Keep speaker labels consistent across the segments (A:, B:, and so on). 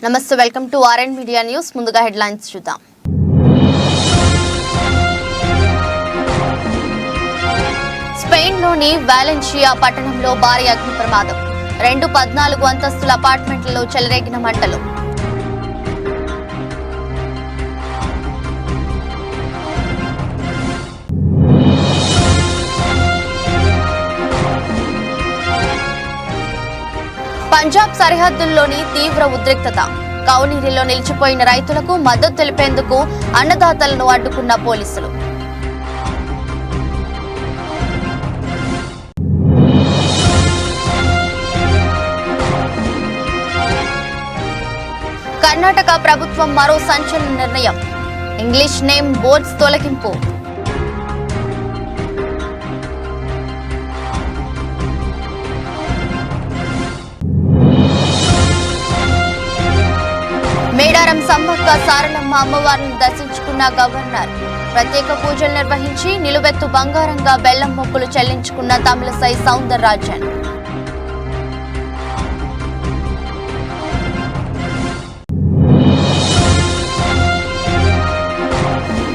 A: నమస్తే, welcome to RN media news. ముందుగా headlines చూద్దాం. స్పెయిన్లోని వాలెన్షియా పట్టణంలో భారీ అగ్ని ప్రమాదం. 14 అంతస్తుల అపార్ట్మెంట్లలో చెలరేగిన మంటలు. పంజాబ్ సరిహద్దుల్లోని తీవ్ర ఉద్రిక్తత. కౌనీరిలో నిలిచిపోయిన రైతులకు మద్దతు తెలిపేందుకు అన్నదాతలను అడ్డుకున్న పోలీసులు. కర్ణాటక ప్రభుత్వం మరో సంచలన నిర్ణయం. ఇంగ్లీష్ నేమ్ బోర్డ్స్ తొలగింపు. మేడారం సమ్మక్క సారలమ్మ అమ్మవారిని దర్శించుకున్న గవర్నర్. ప్రత్యేక పూజలు నిర్వహించి నిలువెత్తు బంగారంగా బెల్లం మొక్కులు చెల్లించుకున్న తమిళసై సౌందరరాజన్.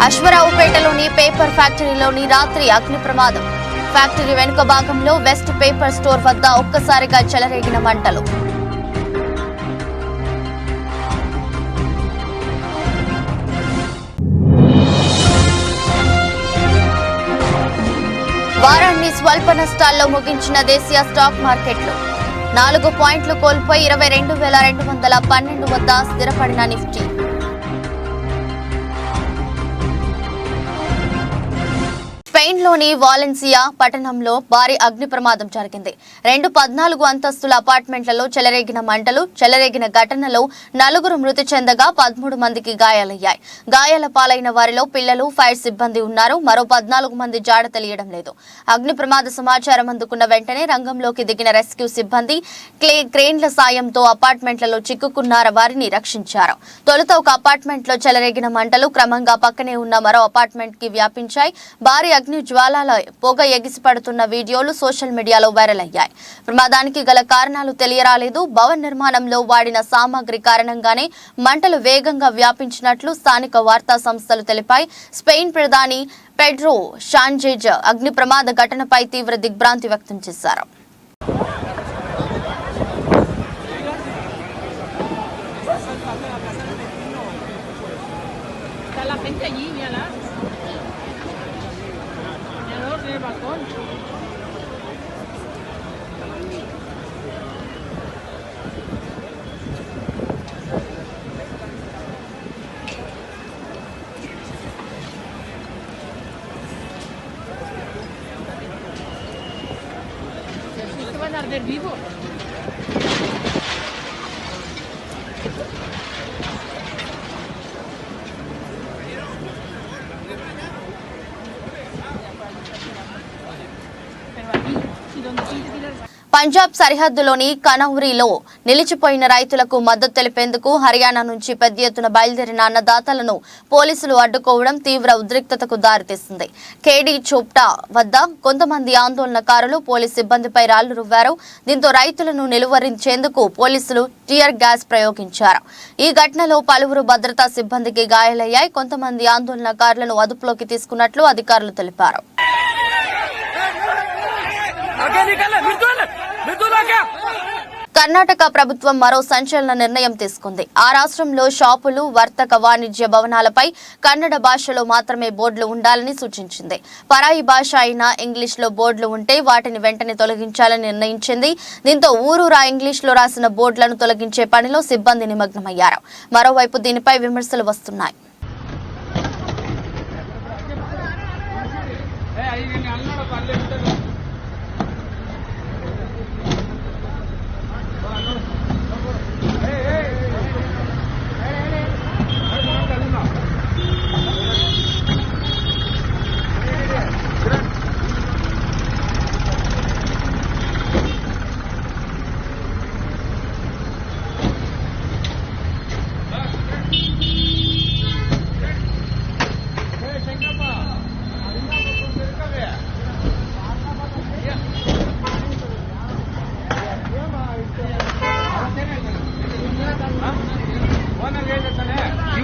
A: అశ్వరావుపేటలోని పేపర్ ఫ్యాక్టరీలోని రాత్రి అగ్ని ప్రమాదం. ఫ్యాక్టరీ వెనుక భాగంలో వెస్ట్ పేపర్ స్టోర్ వద్ద ఒక్కసారిగా చెలరేగిన మంటలు. వారాన్ని స్వల్ప నష్టాల్లో ముగించిన దేశీయ స్టాక్ మార్కెట్లు. 4 పాయింట్లు కోల్పోయి 22,212 వద్ద స్థిరపడిన నిఫ్టీ. స్పెయిన్లోని వాలెన్సియా పట్టణంలో భారీ అగ్ని ప్రమాదం జరిగింది. 14 అంతస్తుల అపార్ట్మెంట్లలో చెలరేగిన మంటలు. చెలరేగిన ఘటనలో 4 మృతి చెందగా 13 మందికి గాయాలయ్యాయి. గాయాల పాలైన వారిలో పిల్లలు, ఫైర్ సిబ్బంది ఉన్నారు. మరో 14 మంది జాడ తెలియడం లేదు. అగ్ని ప్రమాద సమాచారం అందుకున్న వెంటనే రంగంలోకి దిగిన రెస్క్యూ సిబ్బంది క్రేన్ల సాయంతో అపార్ట్మెంట్లలో చిక్కుకున్న వారిని రక్షించారు. తొలుత ఒక అపార్ట్మెంట్లో చెలరేగిన మంటలు క్రమంగా పక్కనే ఉన్న మరో అపార్ట్మెంట్ కి వ్యాపించాయి. భారీ అగ్ని జ్వాలాల పొగ ఎగిసిపడుతున్న వీడియోలు సోషల్ మీడియాలో వైరల్ అయ్యాయి. ప్రమాదానికి గల కారణాలు తెలియరాలేదు. భవన నిర్మాణంలో వాడిన సామాగ్రి కారణంగానే మంటలు వేగంగా వ్యాపించినట్లు స్థానిక వార్తా సంస్థలు తెలిపాయి. స్పెయిన్ ప్రధాని పెడ్రో షాంజేజ్ అగ్ని ప్రమాద ఘటనపై తీవ్ర దిగ్భ్రాంతి వ్యక్తం చేశారు.
B: Vivo.
A: పంజాబ్ సరిహద్దులోని కనౌరీలో నిలిచిపోయిన రైతులకు మద్దతు తెలిపేందుకు హర్యానా నుంచి పెద్ద ఎత్తున బయలుదేరిన అన్నదాతలను పోలీసులు అడ్డుకోవడం తీవ్ర ఉద్రిక్తతకు దారితీసింది. కేడీ చోప్టా వద్ద కొంతమంది ఆందోళనకారులు పోలీసు సిబ్బందిపై రాళ్లు రువ్వారు. దీంతో రైతులను నిలువరించేందుకు పోలీసులు టియర్ గ్యాస్ ప్రయోగించారు. ఈ ఘటనలో పలువురు భద్రతా సిబ్బందికి గాయాలయ్యాయి. కొంతమంది ఆందోళనకారులను అదుపులోకి తీసుకున్నట్లు అధికారులు తెలిపారు. కర్ణాటక ప్రభుత్వం మరో సంచలన నిర్ణయం తీసుకుంది. ఆ రాష్ట్రంలో షాపులు, వర్తక వాణిజ్య భవనాలపై కన్నడ భాషలో మాత్రమే బోర్డులు ఉండాలని సూచించింది. పరాయి భాష అయిన ఇంగ్లీష్లో బోర్డులు ఉంటే వాటిని వెంటనే తొలగించాలని నిర్ణయించింది. దీంతో ఊరూరా ఇంగ్లీష్లో రాసిన బోర్డులను తొలగించే పనిలో సిబ్బంది నిమగ్నమయ్యారు. మరోవైపు దీనిపై విమర్శలు వస్తున్నాయి.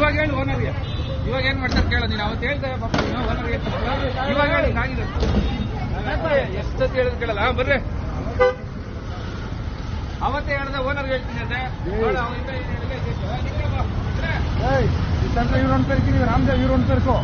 B: ಇವಾಗ ಹೇಳಿ ಓನರ್ಗೆ, ಇವಾಗ ಏನ್ ಮಾಡ್ತಾರೆ ಕೇಳ. ನೀನು ಅವತ್ತು ಹೇಳ್ತೇವೆ ಪಾಪ ಓನರ್ಗೆ, ಇವಾಗ ಹೇಳಿ ಆಗಿದೆ ಎಷ್ಟು ಸತಿ ಹೇಳಿದ್ ಕೇಳಲ್ಲ. ಬರ್ರಿ ಅವತ್ತೇ ಹೇಳ್ದೆ ಓನರ್ಗೆ ಹೇಳ್ತೀನಿ ಅಂತೆ. ಇವ್ರು ಒಂದು ಪೇರ್ಕಿ, ನೀವು ರಾಮದೇವ್ ಇವ್ರು ಒಂದು ಪೇರ್ಕೋ.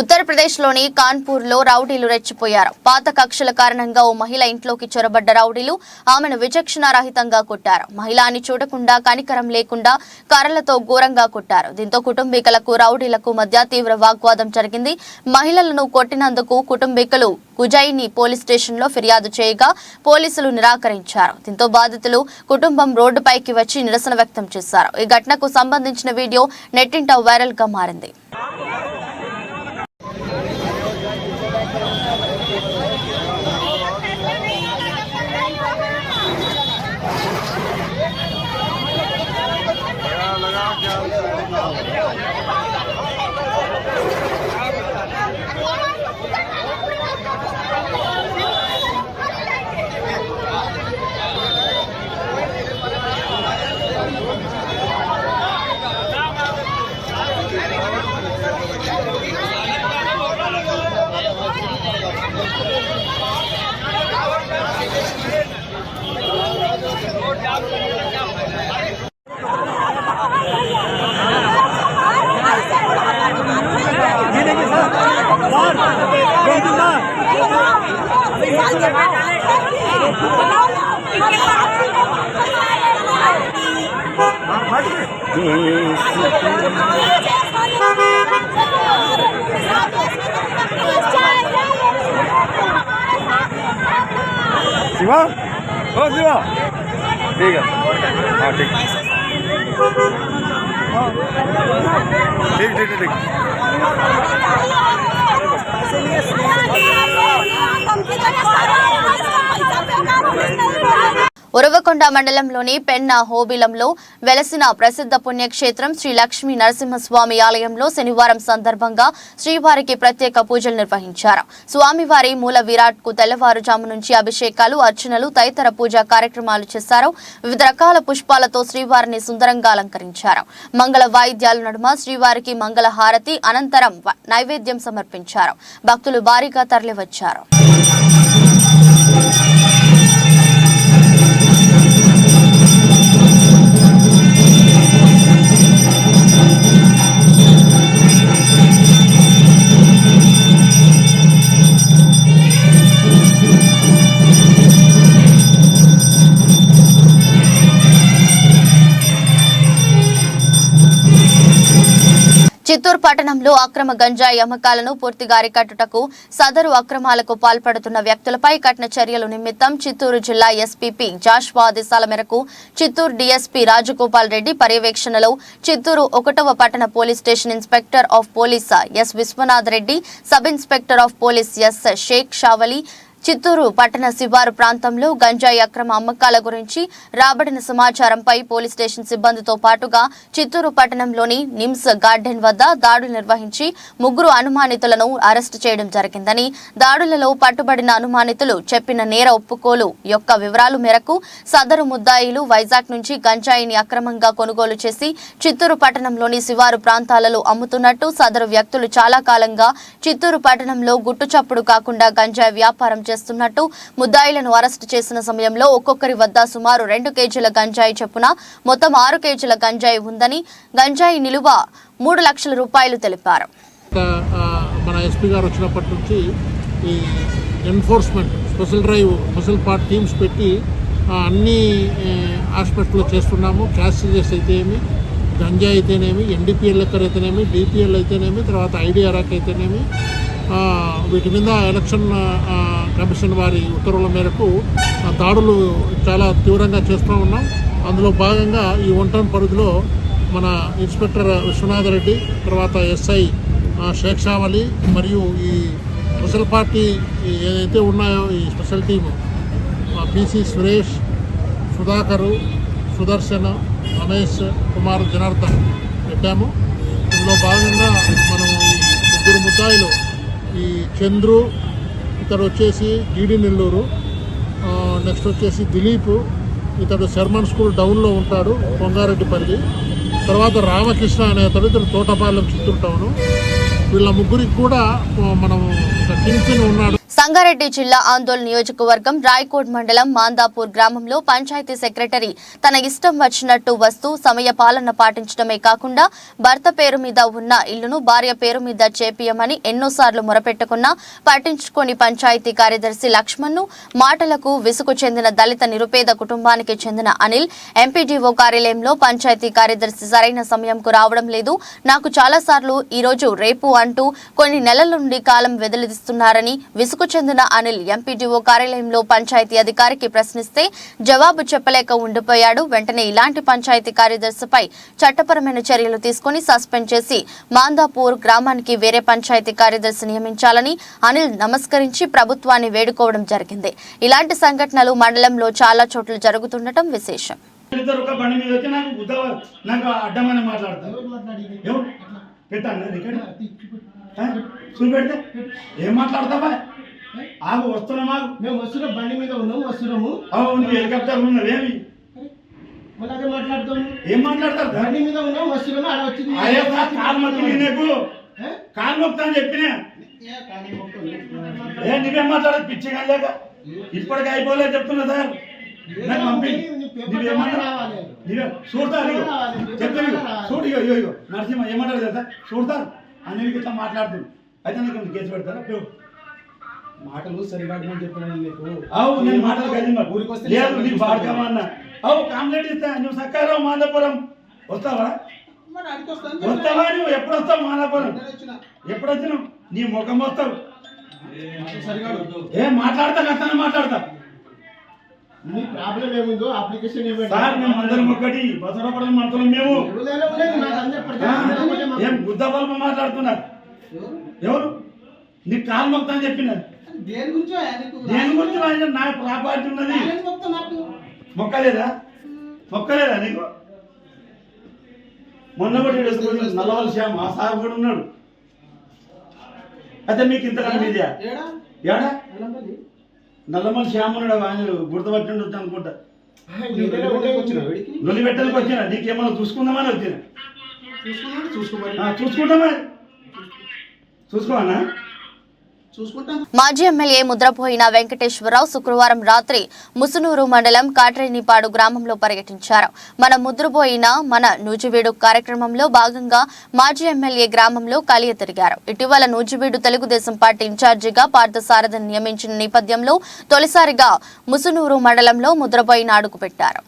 A: ఉత్తరప్రదేశ్లోని కాన్పూర్లో రౌడీలు రెచ్చిపోయారు. పాత కక్షల కారణంగా ఓ మహిళ ఇంట్లోకి చొరబడ్డ రౌడీలు ఆమెను విచక్షణారహితంగా కొట్టారు. మహిళని చూడకుండా కనికరం లేకుండా కర్రలతో ఘోరంగా కొట్టారు. దీంతో కుటుంబీకులకు రౌడీలకు మధ్య తీవ్ర వాగ్వాదం జరిగింది. మహిళలను కొట్టినందుకు కుటుంబీకులు కుజైని పోలీస్ స్టేషన్లో ఫిర్యాదు చేయగా పోలీసులు నిరాకరించారు. దీంతో బాధితులు కుటుంబం రోడ్డుపైకి వచ్చి నిరసన వ్యక్తం చేశారు. ఈ ఘటనకు సంబంధించిన వీడియో నెట్టింట వైరల్ గా మారింది.
B: शिवा, ओ शिवा, ठीक है, हाँ ठीक, ठीक ठीक ठीक।
A: ఉరవకొండ మండలంలోని పెన్నా హోబిలంలో వెలసిన ప్రసిద్ధ పుణ్యక్షేత్రం శ్రీ లక్ష్మీ నరసింహస్వామి ఆలయంలో శనివారం సందర్భంగా శ్రీవారికి ప్రత్యేక పూజలు నిర్వహించారు. స్వామివారి మూల విరాట్ కు తెల్లవారుజాము నుంచి అభిషేకాలు, అర్చనలు తదితర పూజా కార్యక్రమాలు చేశారు. వివిధ రకాల పుష్పాలతో శ్రీవారిని సుందరంగా అలంకరించారు. మంగళ వాయిద్యాల నడుమ శ్రీవారికి మంగళ హారతి అనంతరం నైవేద్యం సమర్పించారు. భక్తులు భారీగా తరలివచ్చారు. చిత్తూరు పట్టణంలో అక్రమ గంజాయి అమ్మకాలను పూర్తిగా అరికట్టుటకు సదరు అక్రమాలకు పాల్పడుతున్న వ్యక్తులపై కఠిన చర్యలు నిమిత్తం చిత్తూరు జిల్లా ఎస్పీపీ జాష్వా ఆదేశాల మేరకు చిత్తూరు డీఎస్పీ రాజగోపాల్ రెడ్డి పర్యవేక్షణలో చిత్తూరు 1వ పట్టణ police station inspector of police S Viswanath Reddy, sub inspector of police S Shaik Shavali Chittoor పట్టణ శివారు ప్రాంతంలో గంజాయి అక్రమ అమ్మకాల గురించి రాబడిన సమాచారంపై పోలీస్ స్టేషన్ సిబ్బందితో పాటుగా చిత్తూరు పట్టణంలోని నిమ్స్ గార్డెన్ వద్ద దాడులు నిర్వహించి 3 అనుమానితులను అరెస్టు చేయడం జరిగిందని, దాడులలో పట్టుబడిన అనుమానితులు చెప్పిన నేర ఒప్పుకోలు యొక్క వివరాల మేరకు సదరు ముద్దాయిలు వైజాగ్ నుంచి గంజాయిని అక్రమంగా కొనుగోలు చేసి చిత్తూరు పట్టణంలోని శివారు ప్రాంతాలలో అమ్ముతున్నట్టు సదరు వ్యక్తులు చాలా కాలంగా చిత్తూరు పట్టణంలో గుట్టుచప్పుడు కాకుండా గంజాయి వ్యాపారం చేస్తున్నట్టు ముద్దాయిలను అరెస్టు చేసిన సమయంలో ఒక్కొక్కరి వద్ద సుమారు 2 కేజీల గంజాయి చొప్పున మొత్తం 6 కేజీల గంజాయి ఉందని, గంజాయి నిలువ 3 లక్షల రూపాయలు తెలిపారు.
C: మన ఎస్పీ గారు వచ్చినప్పటి నుంచి ఈ enforcement special drive special part teams పెట్టి అన్ని ఆస్పెక్ట్లో చేస్తున్నాము. క్యాష్ సీజెస్ అయితే ఏమి, గంజాయి అయితేనేమి, ఎన్డీపీఎల్ లెక్కర్ అయితేనేమి, డిపిఎల్ అయితేనేమి, తర్వాత ఐడిఆర్ఆక్ అయితేనేమి, వీటి మీద ఎలక్షన్ కమిషన్ వారి ఉత్తర్వుల మేరకు దాడులు చాలా తీవ్రంగా చేస్తూ ఉన్నాం. అందులో భాగంగా ఈ 1 టౌన్ పరిధిలో మన ఇన్స్పెక్టర్ విశ్వనాథ్ రెడ్డి, తర్వాత ఎస్ఐ షేక్ షావలి మరియు ఈ స్పెషల్ పార్టీ ఏదైతే ఉన్నాయో ఈ special team PC Suresh, Sudhakar, Sudarshan, Ramesh Kumar, Janardhan పెట్టాము. ఇందులో భాగంగా మనం ఈ ముగ్గురు ముద్దాయిలు, ఈ చంద్రు, ఇతడు వచ్చేసి జీడి నెల్లూరు, నెక్స్ట్ వచ్చేసి దిలీప్, ఇతడు శర్మన్ స్కూల్ డౌన్లో ఉంటాడు కొంగారెడ్డిపల్లి, తర్వాత రామకృష్ణ అనే ఇతడు తోటపాలెం చిత్తూరు టౌను. వీళ్ళ ముగ్గురికి కూడా మనం కింగ్ పిన్ ఉన్నాడు.
A: సంగారెడ్డి జిల్లా ఆందోళన నియోజకవర్గం రాయకోట్ మండలం మాందాపూర్ గ్రామంలో పంచాయతీ సెక్రటరీ తన ఇష్టం వచ్చినట్టు వస్తూ సమయ పాలన పాటించడమే కాకుండా భర్త పేరు మీద ఉన్న ఇల్లును భార్య పేరు మీద చేపియమని ఎన్నోసార్లు మొరపెట్టుకున్నా పట్టించుకొని పంచాయతీ కార్యదర్శి లక్ష్మణ్ను మాటలకు విసుగు చెందిన దళిత నిరుపేద కుటుంబానికి చెందిన అనిల్ ఎంపీడీఓ కార్యాలయంలో పంచాయతీ కార్యదర్శి సరైన సమయంకు రావడం లేదు, నాకు చాలాసార్లు ఈరోజు రేపు అంటూ కొన్ని నెలల నుండి కాలం వెదలిస్తున్నారని విసుగు చెందిన అనిల్ ఎంపీడీఓ కార్యాలయంలో పంచాయతీ అధికారికి ప్రశ్నిస్తే జవాబు చెప్పలేక ఉండిపోయాడు. వెంటనే ఇలాంటి పంచాయతీ కార్యదర్శిపై చట్టపరమైన చర్యలు తీసుకుని సస్పెండ్ చేసి మాందాపూర్ గ్రామానికి వేరే పంచాయతీ కార్యదర్శి నియమించాలని అనిల్ నమస్కరించి ప్రభుత్వాన్ని వేడుకోవడం జరిగింది. ఇలాంటి సంఘటనలు మండలంలో చాలా చోట్ల జరుగుతుండటం విశేషం.
D: చూపెడితే ఏం మాట్లాడతావా? ఆగు, వస్తున్నామా? మేము వస్తున్నాం, బండి మీద ఉన్నాము, వస్తున్నాము. అవును, హెలికాప్టర్ ఉన్నదేమి మళ్ళీ అదే మాట్లాడతాము. ఏం మాట్లాడతారు? బండి మీద ఉన్నాం, వస్తున్నాము. అలా వచ్చింది కాలు మొక్కి నీకు కాలు మొక్తా అని చెప్పినా నువ్వేం మాట్లాడదు? పిచ్చిగా లేక ఇప్పటికి అయిపోలేదు చెప్తున్నా సార్. నాకు పంపి చూడతారు, చెప్తాను చూడు. ఇగో నరసింహ ఏమంటారు కదా, చూడతారు అన్నిటికి ఇట్లా మాట్లాడుతుంది. అయితే నీకు కేసు పెడతారా? మాటలు సరిగా చెప్పినాను నీకు. అవు నేను మాటలు లేదు నీకు బాడుకోమన్నా. అవు కాంప్లైంట్ ఇస్తా, నువ్వు సక్కారావు మాదాపురం వస్తావా? వస్తావా? నువ్వు ఎప్పుడు వస్తావు మాదాపురం? ఎప్పుడు వచ్చినావు? నీ ముఖం వస్తావు. ఏం మాట్లాడతా కథనే మాట్లాడతా. నీ ప్రాబ్లం ఏముందో అప్లికేషన్ ఇవ్వండి సార్. మేము అందరం ఒకటి బసరపడం మంత్రులు మేము. ఏం బుద్ధ బల్బ మాట్లాడుతున్నారు? ఎవరు నీకు కాలు మొక్తా అని చెప్పినారు? దేని గురించి? నాకు ప్రాపర్టీ ఉన్నది. మొక్కలేదా నీకు? మొన్న కూడా నల్లవల్ శ్యామ్ ఆ సార్ కూడా ఉన్నాడు. అయితే మీకు ఇంతకన్నా మీదే ఏడా నల్లమల్ శ్యామ్ ఉన్నాడు. ఆయన గుర్తుపట్టిండు అనుకుంటా. నొలి పెట్టడానికి వచ్చినా నీకేమన్నా చూసుకుందామని వచ్చినా. చూసుకుంటామా? చూసుకోవాలా?
A: మాజీ ఎమ్మెల్యే ముద్రపోయిన వెంకటేశ్వరరావు శుక్రవారం రాత్రి ముసునూరు మండలం కాట్రేనిపాడు గ్రామంలో పర్యటించారు. మన ముద్రపోయిన మన నూజివీడు కార్యక్రమంలో భాగంగా మాజీ ఎమ్మెల్యే గ్రామంలో కలియ తిరిగారు. ఇటీవల నూజివీడు తెలుగుదేశం పార్టీ ఇన్ఛార్జిగా పార్థసారథిని నియమించిన నేపథ్యంలో తొలిసారిగా ముసునూరు మండలంలో ముద్రపోయిన అడుగుపెట్టారు.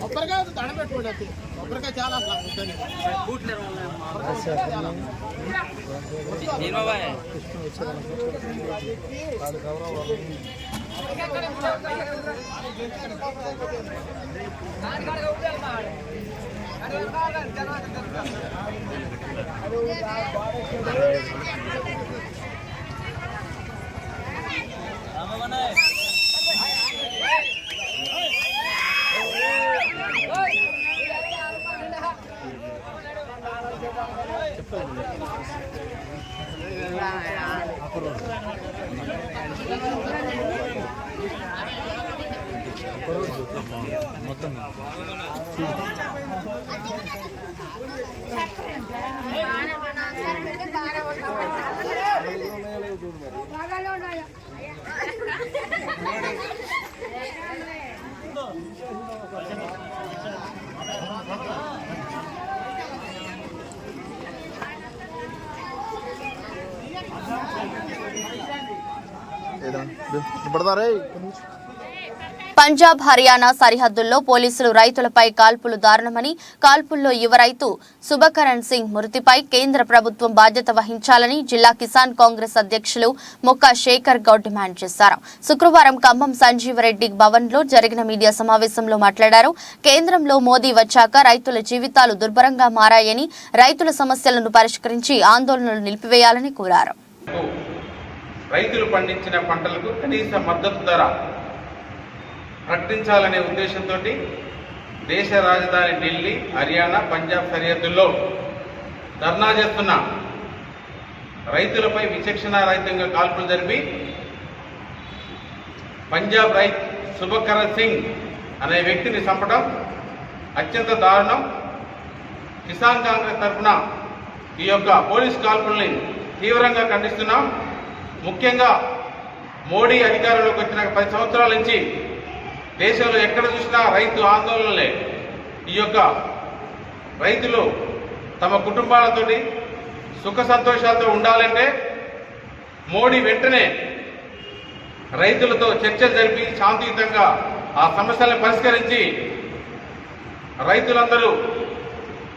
C: కొబ్బరికాయ దండ పెట్టుకోండి. కొబ్బరికాయ చాలా మొత్తం పడతారే.
A: పంజాబ్ హర్యానా సరిహద్దుల్లో పోలీసులు రైతులపై కాల్పులు దారుణమని, కాల్పుల్లో యువ రైతు సుబకరణ్ సింగ్ మృతిపై కేంద్ర ప్రభుత్వం బాధ్యత వహించాలని జిల్లా కిసాన్ కాంగ్రెస్ అధ్యక్షులు ముక్కా శేఖర్ గౌడ్ డిమాండ్ చేశారు. శుక్రవారం ఖమ్మం సంజీవరెడ్డి భవన్లో జరిగిన మీడియా సమావేశంలో మాట్లాడారు. కేంద్రంలో మోదీ వచ్చాక రైతుల జీవితాలు దుర్భరంగా మారాయని, రైతుల సమస్యలను పరిష్కరించి ఆందోళనలు నిలిపివేయాలని కోరారు.
E: రైతులు పండించిన పంటలకు కనీస మద్దతు ధర ప్రకటించాలనే ఉద్దేశంతో దేశ రాజధాని ఢిల్లీ, హర్యానా, పంజాబ్ సరిహద్దుల్లో ధర్నా చేస్తున్న రైతులపై విచక్షణారహితంగా కాల్పులు జరిపి పంజాబ్ రైతు సుబకరణ్ సింగ్ అనే వ్యక్తిని చంపడం అత్యంత దారుణం. కిసాన్ కాంగ్రెస్ తరఫున ఈ యొక్క పోలీస్ కాల్పుల్ని తీవ్రంగా ఖండిస్తున్నాం. ముఖ్యంగా మోడీ అధికారంలోకి వచ్చిన 10 సంవత్సరాల నుంచి దేశంలో ఎక్కడ చూసినా రైతు ఆందోళనలే. ఈ యొక్క రైతులు తమ కుటుంబాలతోటి సుఖ సంతోషాలతో ఉండాలంటే మోడీ వెంటనే రైతులతో చర్చలు జరిపి శాంతియుతంగా ఆ సమస్యలను పరిష్కరించి రైతులందరూ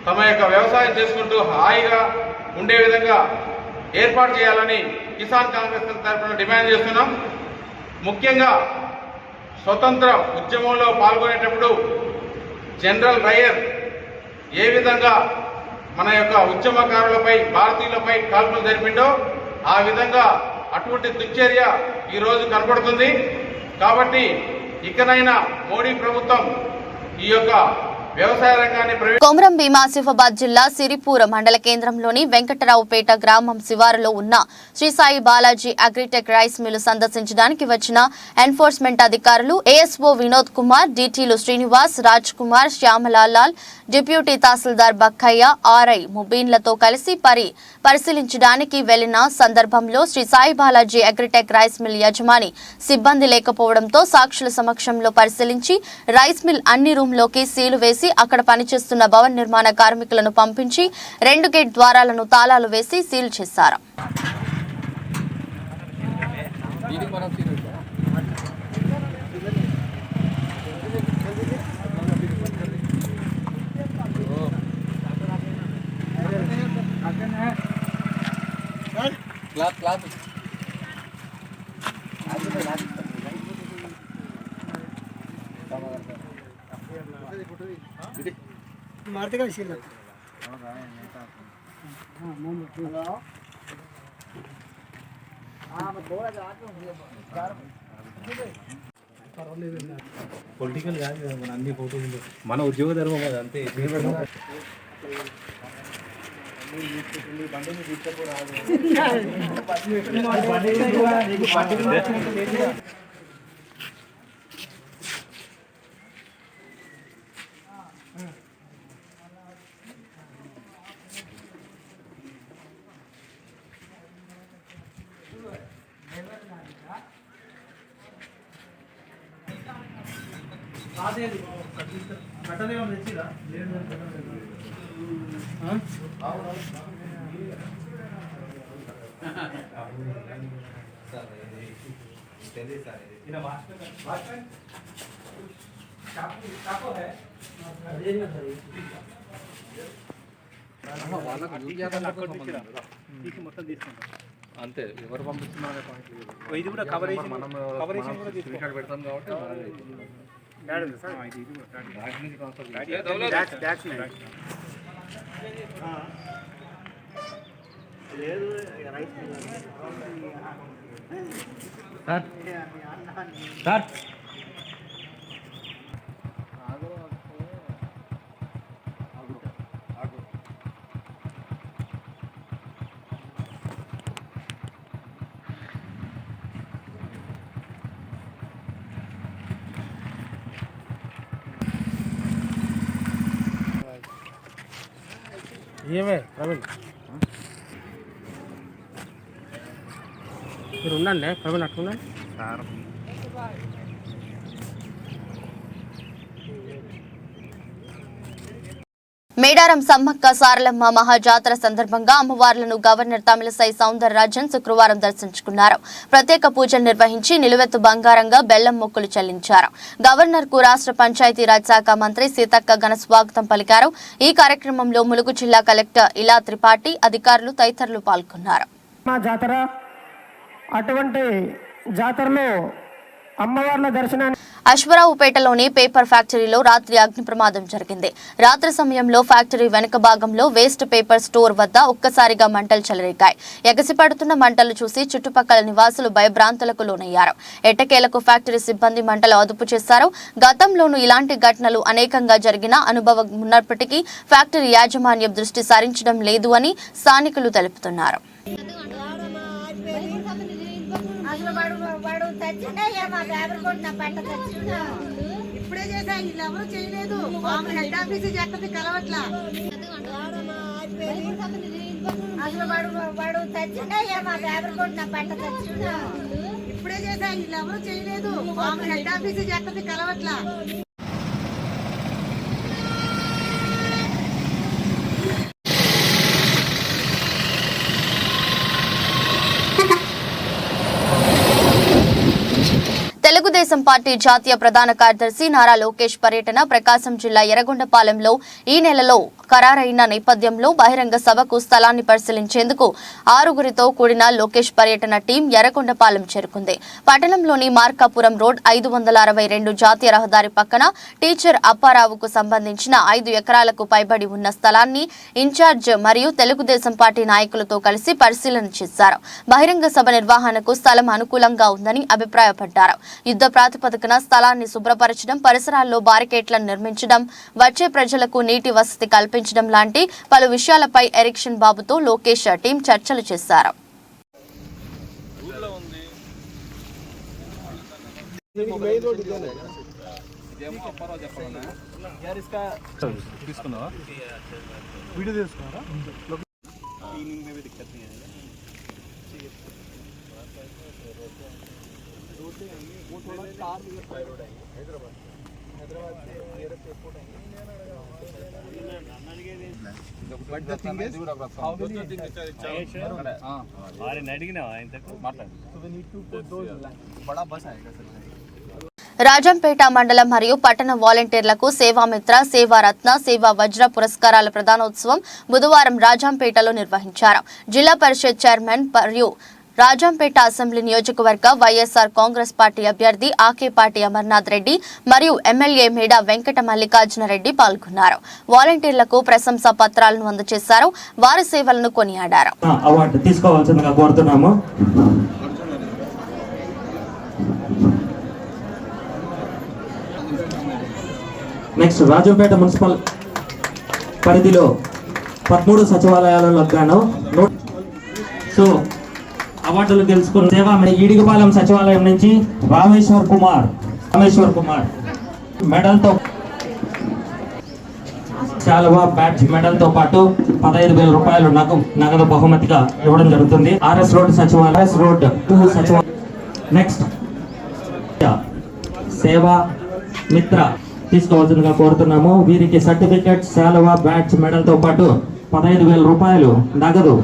E: తమ యొక్క వ్యవసాయం చేసుకుంటూ హాయిగా ఉండే విధంగా ఏర్పాటు చేయాలని కిసాన్ కాంగ్రెస్ తరఫున డిమాండ్ చేస్తున్నాం. ముఖ్యంగా స్వతంత్ర ఉద్యమంలో పాల్గొనేటప్పుడు జనరల్ డయర్ ఏ విధంగా మన యొక్క ఉద్యమకారులపై, భారతీయులపై కాల్పులు జరిపిండో ఆ విధంగా అటువంటి దుశ్చర్య ఈరోజు కనపడుతుంది. కాబట్టి ఇకనైనా మోడీ ప్రభుత్వం ఈ యొక్క వ్యవసాయ రంగాన్ని
A: కొమరం భీం ఆసిఫాబాద్ జిల్లా సిరిపూర్ మండల కేంద్రంలోని వెంకటరావుపేట గ్రామం శివారులో ఉన్న Sri Sai Balaji agritech rice mill సందర్శించడానికి వచ్చిన ఎన్ఫోర్స్మెంట్ అధికారులు ఏఎస్ఓ వినోద్ కుమార్, డిటిలు శ్రీనివాస్, రాజ్ కుమార్, శ్యామలాల్, డిప్యూటీ తహసీల్దార్ బక్కయ్య, ఆర్ఐ ముబీన్లతో కలిసి పరిశీలించడానికి వెళ్లిన సందర్భంలో Sri Sai Balaji agritech rice mill యజమాని సిబ్బంది లేకపోవడంతో సాక్షుల సమక్షంలో పరిశీలించి రైస్ మిల్ అన్ని రూమ్లోకి సీలు వేసి అక్కడ పనిచేస్తున్న భవన నిర్మాణ కార్మికులను పంపించి 2 గేట్ ద్వారాలను తాళాలు వేసి సీల్ చేశారు.
F: పొలిటికల్ కాదు కదా, మన అన్ని ఫోటోలు మన ఉద్యోగ ధర్మం అది అంతే. అంతే, ఎవరు పంపిస్తున్నారు ఇది కూడా కవరేజ్ కూడా పెడతాం కాబట్టి సార్ ఏమే ప్రవీణ్ మీరు ఉండండి, ప్రవీణ్ అట్లుండండి సార్.
A: మేడారం సమ్మక్క సారలమ్మ మహాజాతర సందర్భంగా అమ్మవార్లను గవర్నర్ తమిళసై సౌందరరాజన్ శుక్రవారం దర్శించుకున్నారు. ప్రత్యేక పూజలు నిర్వహించి నిలువెత్తు బంగారంగా బెల్లం మొక్కులు చెల్లించారు. గవర్నర్ కు రాష్ట్ర పంచాయతీరాజ్ శాఖ మంత్రి సీతక్క ఘన స్వాగతం పలికారు. ఈ కార్యక్రమంలో ములుగు జిల్లా కలెక్టర్ ఇలా త్రిపాఠి, అధికారులు తదితరులు పాల్గొన్నారు.
G: అటువంటి జాతరలో అమ్మవార్ల దర్శనాన్ని
A: అశ్వరావుపేటలోని పేపర్ ఫ్యాక్టరీలో రాత్రి అగ్ని ప్రమాదం జరిగింది. రాత్రి సమయంలో ఫ్యాక్టరీ వెనుక భాగంలో వేస్ట్ పేపర్ స్టోర్ వద్ద ఒక్కసారిగా మంటలు చెలరేగాయి. ఎగసిపడుతున్న మంటలు చూసి చుట్టుపక్కల నివాసులు భయభ్రాంతులకు లోనయ్యారు. ఎట్టకేలకు ఫ్యాక్టరీ సిబ్బంది మంటలు అదుపు చేశారు. గతంలోనూ ఇలాంటి ఘటనలు అనేకంగా జరిగిన అనుభవం ఉన్నప్పటికీ ఫ్యాక్టరీ యాజమాన్యం దృష్టి సారించడం లేదు అని స్థానికులు తెలుపుతున్నారు.
H: ఇప్పుడే చేసా, వీళ్ళు ఎవరు చేయలేదు. హెడ్ ఆఫీస్ చేస్తుంది కలవట్లా. అసలు వాడు తెచ్చిండే మా పేపర్ కొట్టిన పంట తెచ్చిండు. ఇప్పుడే చేసా, వీళ్ళు ఎవరు చేయలేదు. హెడ్ ఆఫీస్ చేస్తుంది కలవట్లా.
A: తెలుగుదేశం పార్టీ జాతీయ ప్రధాన కార్యదర్శి నారా లోకేష్ పర్యటన ప్రకాశం జిల్లా ఎర్రగొండపాలెంలో ఈ నెలలో ఖరారైన నేపథ్యంలో బహిరంగ సభకు స్థలాన్ని పరిశీలించేందుకు 6గురితో కూడిన లోకేష్ పర్యటన టీం ఎర్రగొండపాలెం చేరుకుంది. పట్టణంలోని మార్కాపురం రోడ్ 562 జాతీయ రహదారి పక్కన టీచర్ అప్పారావుకు సంబంధించిన 5 ఎకరాలకు పైబడి ఉన్న స్థలాన్ని ఇన్ఛార్జ్ మరియు తెలుగుదేశం పార్టీ నాయకులతో కలిసి పరిశీలన చేశారు. బహిరంగ సభ నిర్వహణకు స్థలం అనుకూలంగా ఉందని అభిప్రాయపడ్డారు. యుద్ధ ప్రాతిపదికన స్థలాన్ని శుభ్రపరచడం, పరిసరాల్లో బారికేట్లను నిర్మించడం, వచ్చే ప్రజలకు నీటి వసతి కల్పించడం లాంటి పలు విషయాలపై ఎరిక్షన్ బాబుతో లోకేష్ టీం చర్చలు చేశారు. రాజంపేట మండలం మరియు పట్టణ వాలంటీర్లకు సేవామిత్ర, సేవారత్న, సేవా వజ్ర పురస్కారాల ప్రదానోత్సవం బుధవారం రాజంపేటలో నిర్వహించారు. జిల్లా పరిషత్ చైర్మన్ మరియు రాజంపేట అసెంబ్లీ నియోజకవర్గ వైఎస్ఆర్ కాంగ్రెస్ పార్టీ అభ్యర్థి ఆకేపాటి అమర్నాథ్ రెడ్డి మరియు ఎమ్మెల్యే మేడా వెంకట మల్లికార్జునరెడ్డి పాల్గొన్నారు. వాలంటీర్లకు ప్రశంసా పత్రాలను అందజేశారు. వారి సేవలను కొనియాడారు.
G: అవార్డు తీసుకోవాల్సిందిగా కోరుతున్నాము. నెక్స్ట్ రాజంపేట మున్సిపల్ పరిధిలో 13 సచివాలయాలలో గాను అవార్డులు గెలుచుకున్న సేవా ఈడిగపాలెం సచివాలయం నుంచి రామేశ్వర్ కుమార్ మెడల్తో శాలువా, బ్యాడ్జ్, మెడల్తో పాటు 15,000 రూపాయలు నగదు బహుమతిగా ఇవ్వడం జరుగుతుంది. ఆర్ఎస్ రోడ్ సచివాలయం. నెక్స్ట్ సేవా మిత్ర తీసుకోవాల్సిందిగా కోరుతున్నాము. వీరికి సర్టిఫికెట్, శాలువా, బ్యాడ్జ్, మెడల్తో పాటు 15,000 రూపాయలు నగదు.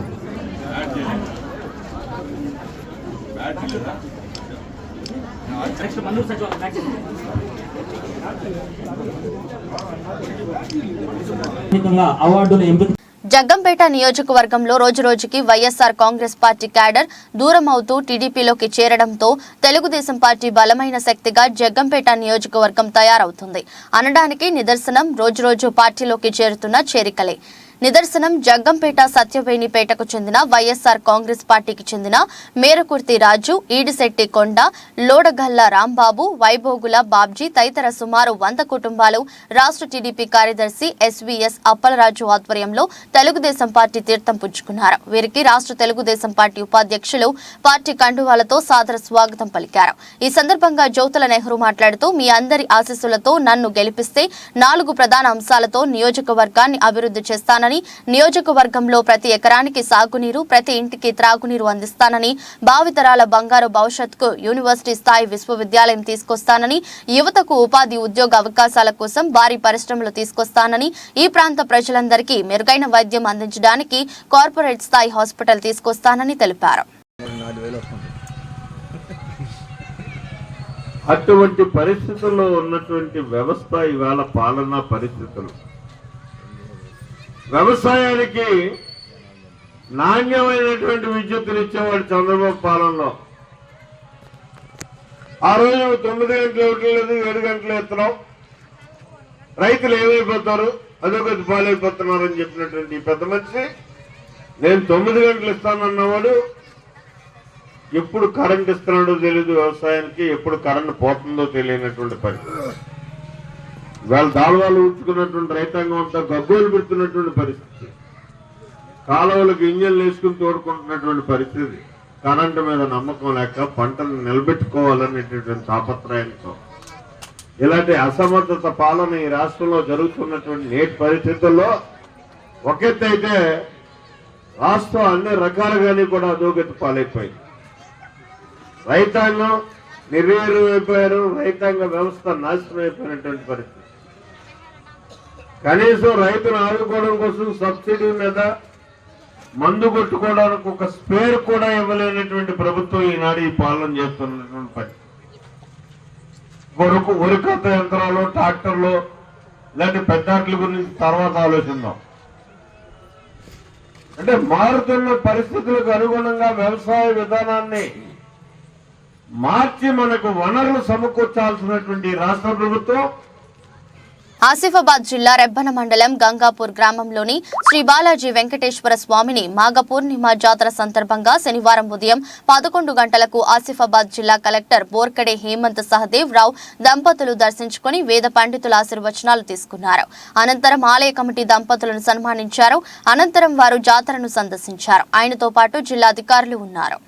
G: అవార్డులు ఎంపిక
A: జగ్గంపేట నియోజకవర్గంలో రోజురోజుకి వైఎస్ఆర్ కాంగ్రెస్ పార్టీ క్యాడర్ దూరం అవుతూ టీడీపీలోకి చేరడంతో తెలుగుదేశం పార్టీ బలమైన శక్తిగా జగ్గంపేట నియోజకవర్గం తయారవుతుంది అనడానికి నిదర్శనం రోజురోజు పార్టీలోకి చేరుతున్న చేరికలే. నిదర్శనం జగ్గంపేట సత్యవేణిపేటకు చెందిన వైఎస్ఆర్ కాంగ్రెస్ పార్టీకి చెందిన మేరకుర్తి రాజు, ఈడిశెట్టి కొండ, లోడగల్ల రాంబాబు, వైభోగుల బాబ్జీ తదితర సుమారు 100 కుటుంబాలు రాష్ట్ర టీడీపీ కార్యదర్శి ఎస్వీఎస్ అప్పలరాజు ఆధ్వర్యంలో తెలుగుదేశం పార్టీ తీర్థం పుచ్చుకున్నారు. వీరికి రాష్ట్ర తెలుగుదేశం పార్టీ ఉపాధ్యక్షులు పార్టీ కండువాలతో సాదర స్వాగతం పలికారు. ఈ సందర్భంగా జ్యోతుల నెహ్రూ మాట్లాడుతూ, మీ అందరి ఆశీస్సులతో నన్ను గెలిపిస్తే 4 ప్రధాన అంశాలతో నియోజకవర్గాన్ని అభివృద్ధి చేస్తానని చేస్తానని, నియోజకవర్గంలో ప్రతి ఎకరానికి సాగునీరు, ప్రతి ఇంటికి త్రాగునీరు అందిస్తానని, భావితరాల బంగారు భవిష్యత్తుకు యూనివర్సిటీ స్థాయి విశ్వవిద్యాలయం తీసుకొస్తానని, యువతకు ఉపాధి ఉద్యోగ అవకాశాల కోసం భారీ పరిశ్రమలు తీసుకొస్తానని, ఈ ప్రాంత ప్రజలందరికీ మెరుగైన వైద్యం అందించడానికి కార్పొరేట్ స్థాయి హాస్పిటల్ తీసుకొస్తానని తెలిపారు.
I: అటువంటి పరిస్థితుల్లో ఉన్నటువంటి వ్యవస్థ ఇవాళ పాలనా పరిస్థితులు. వ్యవసాయానికి నాణ్యమైనటువంటి విద్యుత్తులు ఇచ్చేవాడు చంద్రబాబు పాలనలో. ఆ రోజు 9 గంటలు ఇవ్వట్లేదు, 7 గంటలు ఎత్తడం, రైతులు ఏమైపోతారు, అదొకటి పాలైపోతున్నారని చెప్పినటువంటి పెద్ద మనిషి నేను 9 గంటలు ఇస్తానన్నవాడు ఎప్పుడు కరెంట్ ఇస్తున్నాడో తెలియదు వ్యవసాయానికి, ఎప్పుడు కరెంట్ పోతుందో తెలియనటువంటి పరిస్థితి. ఇవాళ దాల్వాలు ఉంచుకున్నటువంటి రైతాంగం అంతా గగ్గోలు పెడుతున్నటువంటి పరిస్థితి. కాలువలకు ఇంజన్లు వేసుకుని తోడుకుంటున్నటువంటి పరిస్థితి. కరెంటు మీద నమ్మకం లేక పంటను నిలబెట్టుకోవాలనేటటువంటి తాపత్రయంతో ఇలాంటి అసమర్థత పాలన ఈ రాష్ట్రంలో జరుగుతున్నటువంటి నేటి పరిస్థితుల్లో ఒకెత్తైతే రాష్ట్రం అన్ని రకాలుగానే కూడా అధోగతి పాలైపోయింది. రైతాంగం నిర్వీర్యమైపోయారు, రైతాంగ వ్యవస్థ నాశనం అయిపోయినటువంటి పరిస్థితి. కనీసం రైతును ఆదుకోవడం కోసం సబ్సిడీ మీద మందు కొట్టుకోవడానికి ఒక స్పేర్ కూడా ఇవ్వలేనటువంటి ప్రభుత్వం ఈనాడు ఈ పాలన చేస్తున్నటువంటి పరిస్థితి. ఉరికత యంత్రాలు, ట్రాక్టర్లు ఇలాంటి పెద్దాట్ల గురించి తర్వాత ఆలోచిద్దాం. అంటే మారుతున్న పరిస్థితులకు అనుగుణంగా వ్యవసాయ విధానాన్ని మార్చి మనకు వనరులు సమకూర్చాల్సినటువంటి రాష్ట్ర ప్రభుత్వం
A: ఆసిఫాబాద్ జిల్లా రెబ్బన మండలం గంగాపూర్ గ్రామంలోని శ్రీ బాలాజీ వెంకటేశ్వర స్వామిని మాఘ పూర్ణిమ జాతర సందర్భంగా శనివారం ఉదయం 11 గంటలకు ఆసిఫాబాద్ జిల్లా కలెక్టర్ బోర్కడే హేమంత్ సహదేవ్ రావు దంపతులు దర్శించుకుని వేద పండితుల ఆశీర్వచనాలు తీసుకున్నారు. అనంతరం ఆలయ కమిటీ దంపతులను సన్మానించారు. అనంతరం వారు జాతరను సందర్శించారు. ఆయనతో పాటు జిల్లా అధికారులు ఉన్నారు.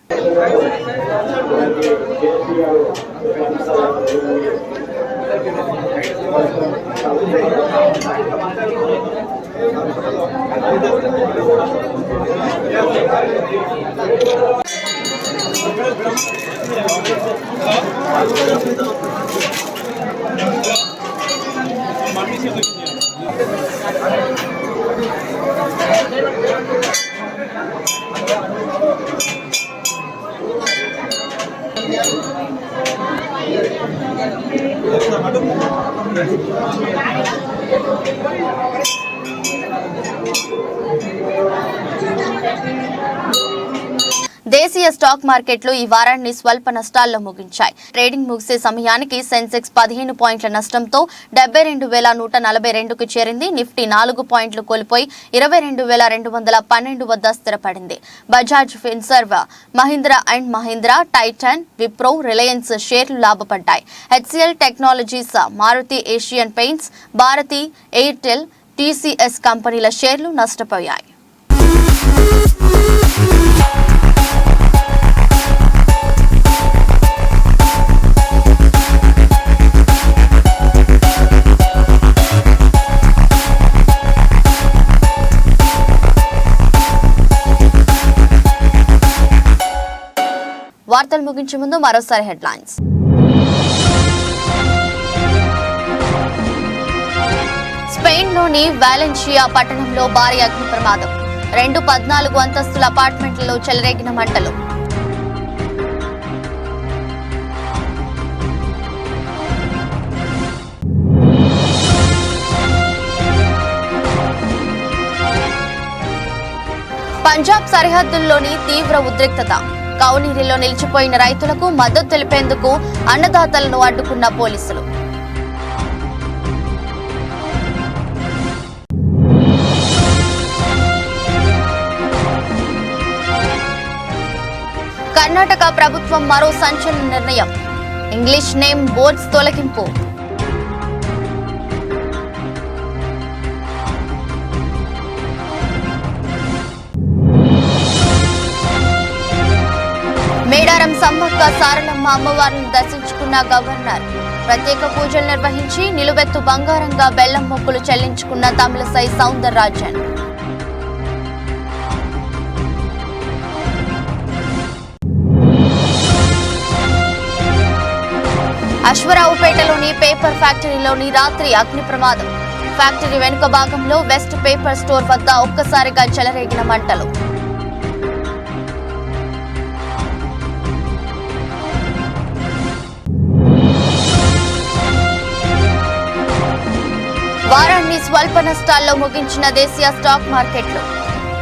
A: దేశీయ స్టాక్ మార్కెట్లు ఈ వారాన్ని స్వల్ప నష్టాల్లో ముగించాయి. ట్రేడింగ్ ముగిసే సమయానికి సెన్సెక్స్ 15 పాయింట్ల నష్టంతో 72,142కు చేరింది. నిఫ్టీ 4 పాయింట్లు కోల్పోయి 22,212 వద్ద స్థిరపడింది. బజాజ్ ఫిన్సర్వ్, మహీంద్రా అండ్ మహీంద్రా, టైటాన్, విప్రో, రిలయన్స్ షేర్లు లాభపడ్డాయి. హెచ్సిఎల్ టెక్నాలజీస్, మారుతి ఏషియన్ పెయింట్స్, భారతి ఎయిర్టెల్, టీసీఎస్ కంపెనీల షేర్లు నష్టపోయాయి. వార్తలు ముగించే ముందు మరోసారి హెడ్లైన్స్. స్పెయిన్లోని వాలెన్షియా పట్టణంలో భారీ అగ్ని ప్రమాదం. 2 14 అంతస్తుల అపార్ట్మెంట్లలో చెలరేగిన మంటలు. పంజాబ్ సరిహద్దుల్లోని తీవ్ర ఉద్రిక్తత. కౌనీరిలో నిలిచిపోయిన రైతులకు మద్దతు తెలిపేందుకు అన్నదాతలను అడ్డుకున్న పోలీసులు. కర్ణాటక ప్రభుత్వం మరో సంచలన నిర్ణయం. ఇంగ్లీష్ నేమ్ బోర్డ్స్ తొలగింపు. మేడారం సమ్మక్క సారలమ్మ అమ్మవారిని దర్శించుకున్న గవర్నర్. ప్రత్యేక పూజలు నిర్వహించి నిలువెత్తు బంగారంగా బెల్లం మొక్కులు చెల్లించుకున్న తమిళసై సౌందరరాజన్. అశ్వరావుపేటలోని పేపర్ ఫ్యాక్టరీలోని రాత్రి అగ్ని ప్రమాదం. ఫ్యాక్టరీ వెనుక భాగంలో వెస్ట్ పేపర్ స్టోర్ వద్ద ఒక్కసారిగా చెలరేగిన మంటలు. వారాన్ని స్వల్ప నష్టాల్లో ముగించిన దేశీయ స్టాక్ మార్కెట్లు.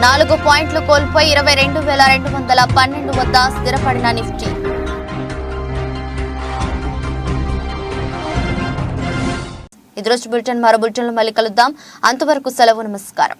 A: 4 పాయింట్లు కోల్పోయి 22,212 వద్ద స్థిరపడిన నిఫ్టీ. ఈ దృష్టి బులెటిన్ మరో బులెటిన్లో మళ్ళీ కలుద్దాం. అంతవరకు సెలవు, నమస్కారం.